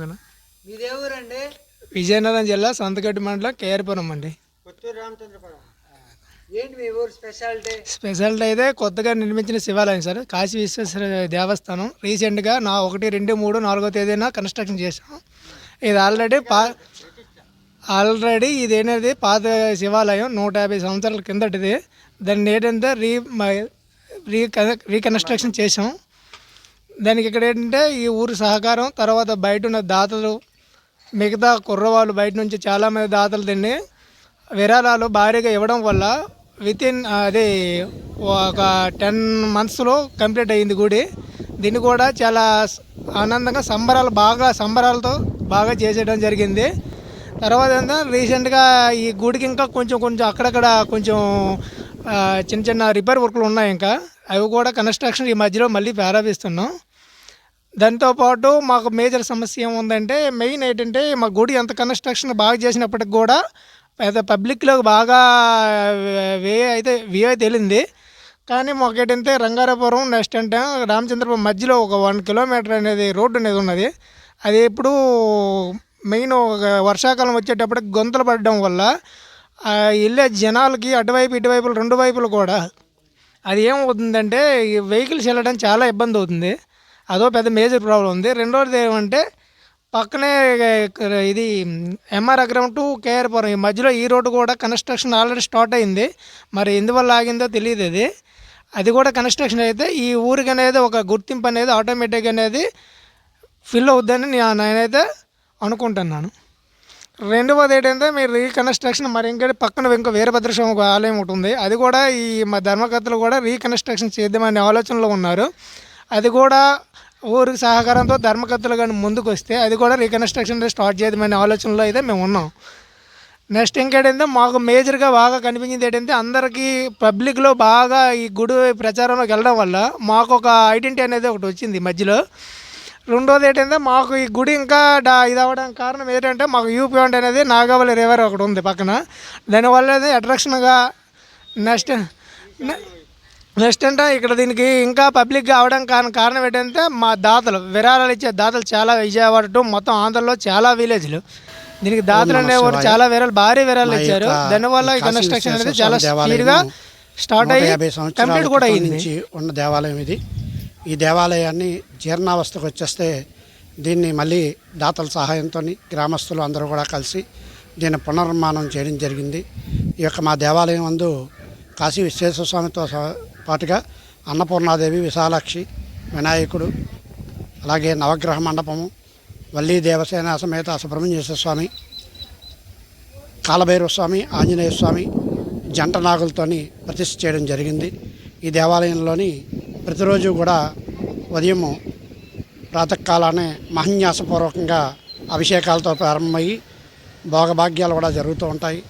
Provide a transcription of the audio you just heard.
ఓకేనా. మీదే ఊరండి? విజయనగరం జిల్లా సంతగడ్డి మండలం కేఆర్పురం అండి. కొత్తూరు రామచంద్రపురం. ఏంటి మీ ఊరు స్పెషాలిటీ? స్పెషాలిటీ అయితే కొత్తగా నిర్మించిన శివాలయం సార్, కాశీ విశ్వేశ్వర దేవస్థానం. రీసెంట్గా 1, 2, 3, 4వ తేదీన కన్స్ట్రక్షన్ చేసాం. ఇది ఆల్రెడీ ఇదేనది పాత శివాలయం, 150 సంవత్సరాల కిందటిది. దాన్ని ఏంటంటే రీకన్స్ట్రక్షన్ చేసాం. దానికి ఇక్కడ ఏంటంటే ఈ ఊరు సహకారం, తర్వాత బయట ఉన్న దాతలు, మిగతా కుర్రవాళ్ళు బయట నుంచి చాలామంది దాతలు దీన్ని విరాళాలు భారీగా ఇవ్వడం వల్ల అదే ఒక 10 monthsలో కంప్లీట్ అయ్యింది గుడి. దీన్ని కూడా చాలా ఆనందంగా సంబరాలతో బాగా చేసేయడం జరిగింది. తర్వాత ఏంటంటే రీసెంట్గా ఈ గుడికి ఇంకా కొంచెం అక్కడక్కడ కొంచెం చిన్న చిన్న రిపేర్ వర్క్లు ఉన్నాయి. ఇంకా అవి కూడా కన్స్ట్రక్షన్ ఈ మధ్యలో మళ్ళీ ప్రారంభిస్తున్నాం. దాంతోపాటు మాకు మేజర్ సమస్య ఏముందంటే, మెయిన్ ఏంటంటే మా గుడి ఎంత కన్స్ట్రక్షన్ బాగా చేసినప్పటికి కూడా పెద్ద పబ్లిక్లో బాగా వే అయితే వెళ్ళింది. కానీ మాకు ఏంటంటే రంగారాపురం నెక్స్ట్ అంటే రామచంద్రపురం మధ్యలో ఒక 1 kilometer అనేది రోడ్డు అనేది ఉన్నది. అది ఇప్పుడు మెయిన్ ఒక వర్షాకాలం వచ్చేటప్పటికి గొంతులు పడడం వల్ల వెళ్ళే జనాలకి అటువైపు ఇటువైపులు 2 వైపులు కూడా అది ఏమవుతుందంటే ఈ వెహికల్స్ వెళ్ళడం చాలా ఇబ్బంది అవుతుంది. అదో పెద్ద మేజర్ ప్రాబ్లం ఉంది. రెండోది ఏమంటే పక్కనే ఇది ఎంఆర్ అగ్రహం టు కేఆర్పురం ఈ మధ్యలో ఈ రోడ్డు కూడా కన్స్ట్రక్షన్ ఆల్రెడీ స్టార్ట్ అయింది. మరి ఎందువల్ల ఆగిందో తెలియదు. అది కూడా కన్స్ట్రక్షన్ అయితే ఈ ఊరికి అనేది ఒక గుర్తింపు అనేది ఆటోమేటిక్ అనేది ఫిల్ అవుద్దని నేనైతే అనుకుంటున్నాను. రెండవది ఏంటంటే మీరు రీకన్స్ట్రక్షన్ మరి పక్కన ఇంకో వీరభద్రస్వామి ఒక ఆలయం ఒకటి ఉంది. అది కూడా ఈ మా ధర్మకర్తలు కూడా రీకన్స్ట్రక్షన్ చేద్దామనే ఆలోచనలో ఉన్నారు. అది కూడా ఊరికి సహకారంతో ధర్మకర్తలు కానీ ముందుకు వస్తే అది కూడా రీకన్స్ట్రక్షన్ స్టార్ట్ చేద్దామనే ఆలోచనలో అయితే మేము ఉన్నాం. నెక్స్ట్ ఇంకేంటంటే మాకు మేజర్గా బాగా కనిపించింది ఏంటంటే అందరికీ పబ్లిక్లో బాగా ఈ గుడి ప్రచారంలోకి వెళ్ళడం వల్ల మాకు ఒక ఐడెంటిటీ అనేది ఒకటి వచ్చింది మధ్యలో. రెండోది ఏంటంటే మాకు ఈ గుడి ఇంకా ఇది అవ్వడానికి కారణం ఏంటంటే మాకు వ్యూ పాయింట్ అనేది నాగావళి రివర్ ఒకటి ఉంది పక్కన. దానివల్ల అట్రాక్షన్గా నెక్స్ట్ అంటే ఇక్కడ దీనికి ఇంకా పబ్లిక్గా అవడం కారణం ఏంటంటే మా దాతలు విరాళాలు ఇచ్చే దాతలు చాలా విజయవాడ టు మొత్తం ఆంధ్రలో చాలా విలేజ్లు దీనికి దాతలు అనేవారు చాలా భారీ విరాళాలు ఇచ్చారు. దానివల్ల ఈ కన్స్ట్రక్షన్ అనేది చాలా స్పీడ్గా స్టార్ట్ అయ్యి కంప్లీట్ కూడా అయింది. ఉన్న దేవాలయం ఇది. ఈ దేవాలయాన్ని జీర్ణావస్థకు వచ్చేస్తే దీన్ని మళ్ళీ దాతల సహాయంతో గ్రామస్తులు అందరూ కూడా కలిసి దీన్ని పునర్నిర్మాణం చేయడం జరిగింది. ఈ యొక్క మా దేవాలయం అందు కాశీ విశ్వేశ్వర స్వామితో పాటుగా అన్నపూర్ణాదేవి, విశాలాక్షి, వినాయకుడు, అలాగే నవగ్రహ మండపము, వల్లీ దేవసేన సమేత సుబ్రహ్మణ్యేశ్వర స్వామి, కాలభైరవ స్వామి, ఆంజనేయ స్వామి జంట నాగులతోని ప్రతిష్ఠ చేయడం జరిగింది. ఈ దేవాలయంలోని ప్రతిరోజు కూడా ఉదయం ప్రాతకాలానే మహన్యాసపూర్వకంగా అభిషేకాలతో ప్రారంభమయ్యి భోగభాగ్యాలు కూడా జరుగుతూ ఉంటాయి.